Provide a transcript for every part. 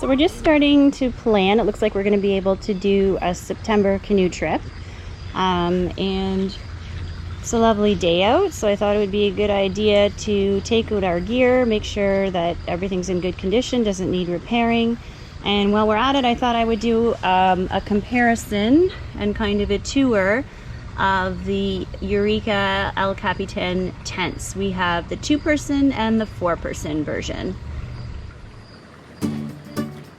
So we're just starting to plan. It looks like we're going to be able to do a September canoe trip. And it's a lovely day out, so I thought it would be a good idea to take out our gear, make sure that everything's in good condition, doesn't need repairing. And while we're at it, I thought I would do a comparison and kind of a tour of the Eureka El Capitan tents. We have the 2-person and the 4-person version.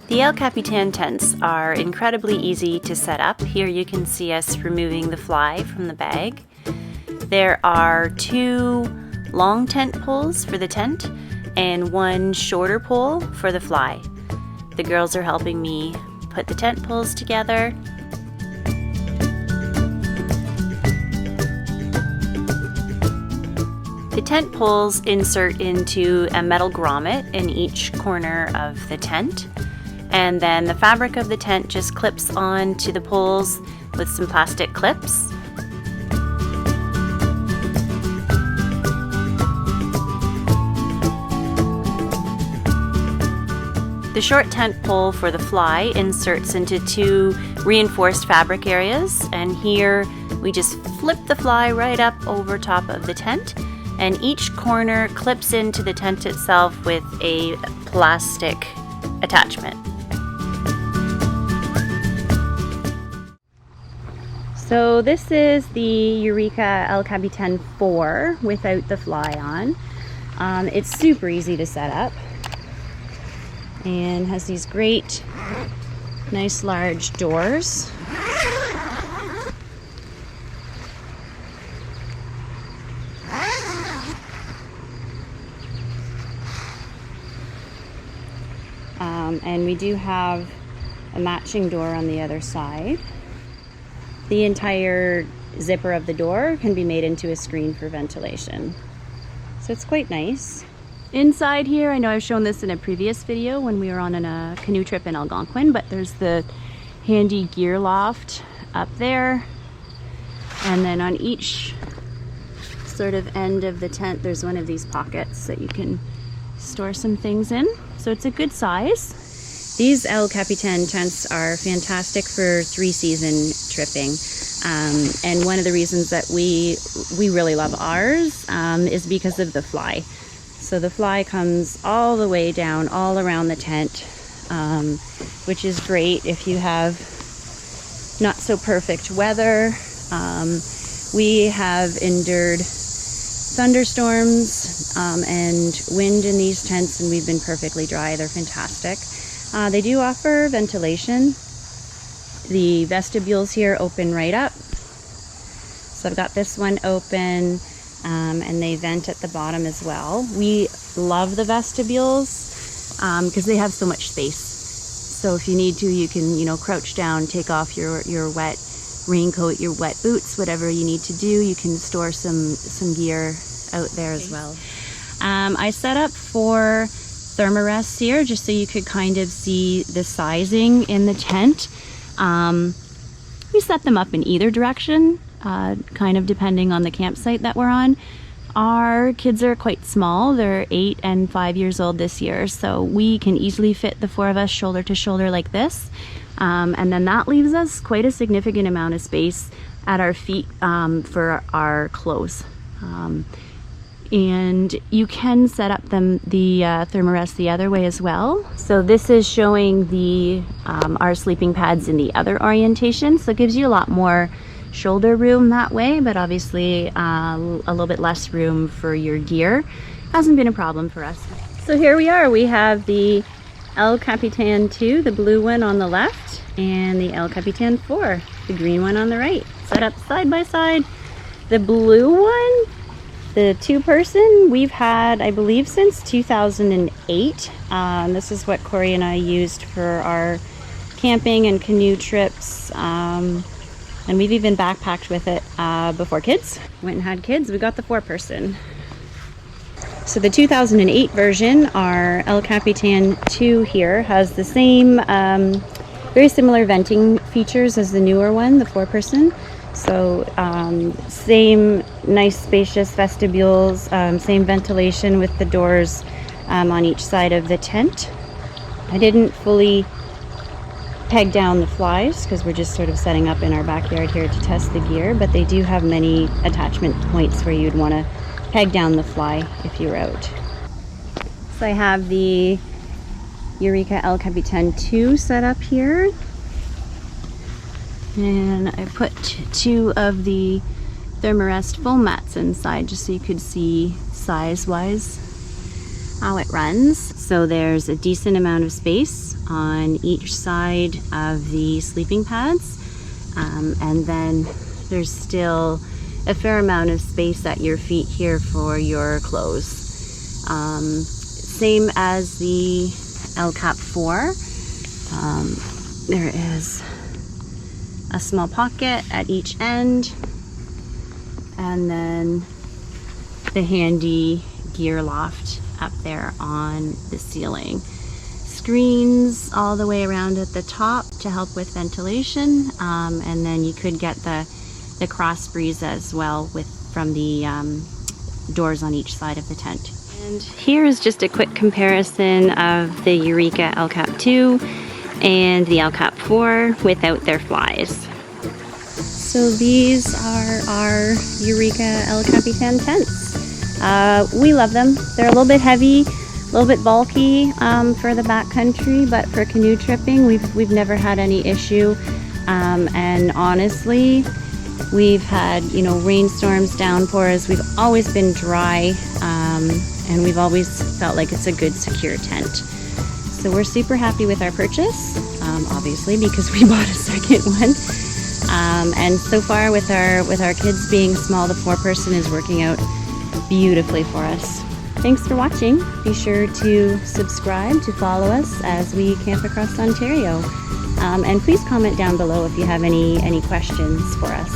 The El Capitan tents are incredibly easy to set up. Here you can see us removing the fly from the bag. There are 2 long tent poles for the tent and 1 shorter pole for the fly. The girls are helping me put the tent poles together. The tent poles insert into a metal grommet in each corner of the tent. And then the fabric of the tent just clips on to the poles with some plastic clips. The short tent pole for the fly inserts into 2 reinforced fabric areas, and here we just flip the fly right up over top of the tent, and each corner clips into the tent itself with a plastic attachment. So this is the Eureka El Capitan 4 without the fly on. It's super easy to set up and has these great, nice large doors. And we do have a matching door on the other side. The entire zipper of the door can be made into a screen for ventilation. So it's quite nice. Inside here, I know I've shown this in a previous video when we were on a canoe trip in Algonquin, but there's the handy gear loft up there. And then on each sort of end of the tent, there's one of these pockets that you can store some things in. So it's a good size. These El Capitan tents are fantastic for 3-season tripping. And one of the reasons that we really love ours is because of the fly. So the fly comes all the way down, all around the tent, which is great if you have not so perfect weather. We have endured thunderstorms and wind in these tents, and we've been perfectly dry. They're fantastic. They do offer ventilation. The vestibules here open right up. So I've got this one open, and they vent at the bottom as well. We love the vestibules because they have so much space. So if you need to, you can, crouch down, take off your wet raincoat, your wet boots, whatever you need to do. You can store some gear out there as well. I set up 4 thermarests here just so you could kind of see the sizing in the tent. We set them up in either direction, kind of depending on the campsite that we're on. Our kids are quite small. They're 8 and 5 years old this year, so we can easily fit the 4 of us shoulder to shoulder like this. And then that leaves us quite a significant amount of space at our feet for our clothes. And you can set up the thermarest the other way as well. So this is showing the our sleeping pads in the other orientation, so it gives you a lot more shoulder room that way, but obviously a little bit less room for your gear. Hasn't been a problem for us. So here we are. We have the El Capitan 2, the blue one on the left, and the El Capitan 4, the green one on the right, set up side by side. The blue one, the 2-person, we've had, I believe, since 2008. This is what Corey and I used for our camping and canoe trips. And we've even backpacked with it before kids. Went and had kids, we got the 4-person. So the 2008 version, our El Capitan 2 here, has the same, very similar venting features as the newer one, the 4-person. So same nice spacious vestibules, same ventilation with the doors on each side of the tent. I didn't fully peg down the flies because we're just sort of setting up in our backyard here to test the gear, but they do have many attachment points where you'd want to peg down the fly if you're out. So I have the Eureka El Capitan 2 set up here, and I put 2 of the Thermarest foam mats inside just so you could see size-wise how it runs. So there's a decent amount of space on each side of the sleeping pads, and then there's still a fair amount of space at your feet here for your clothes. Same as the El Cap 4. There is a small pocket at each end, and then the handy gear loft up there on the ceiling. Screens all the way around at the top to help with ventilation, and then you could get the cross breeze as well from the doors on each side of the tent. And here is just a quick comparison of the Eureka El Cap 2 and the El Cap 4 without their flies. So these are our Eureka El Capitan tents. We love them. They're a little bit heavy, a little bit bulky for the backcountry, but for canoe tripping, we've never had any issue. And honestly, we've had, you know, rainstorms, downpours. We've always been dry, and we've always felt like it's a good, secure tent. So we're super happy with our purchase, obviously, because we bought a second one. And so far, with our kids being small, the 4-person is working out beautifully for us. Thanks for watching. Be sure to subscribe, to follow us as we camp across Ontario. And please comment down below if you have any questions for us.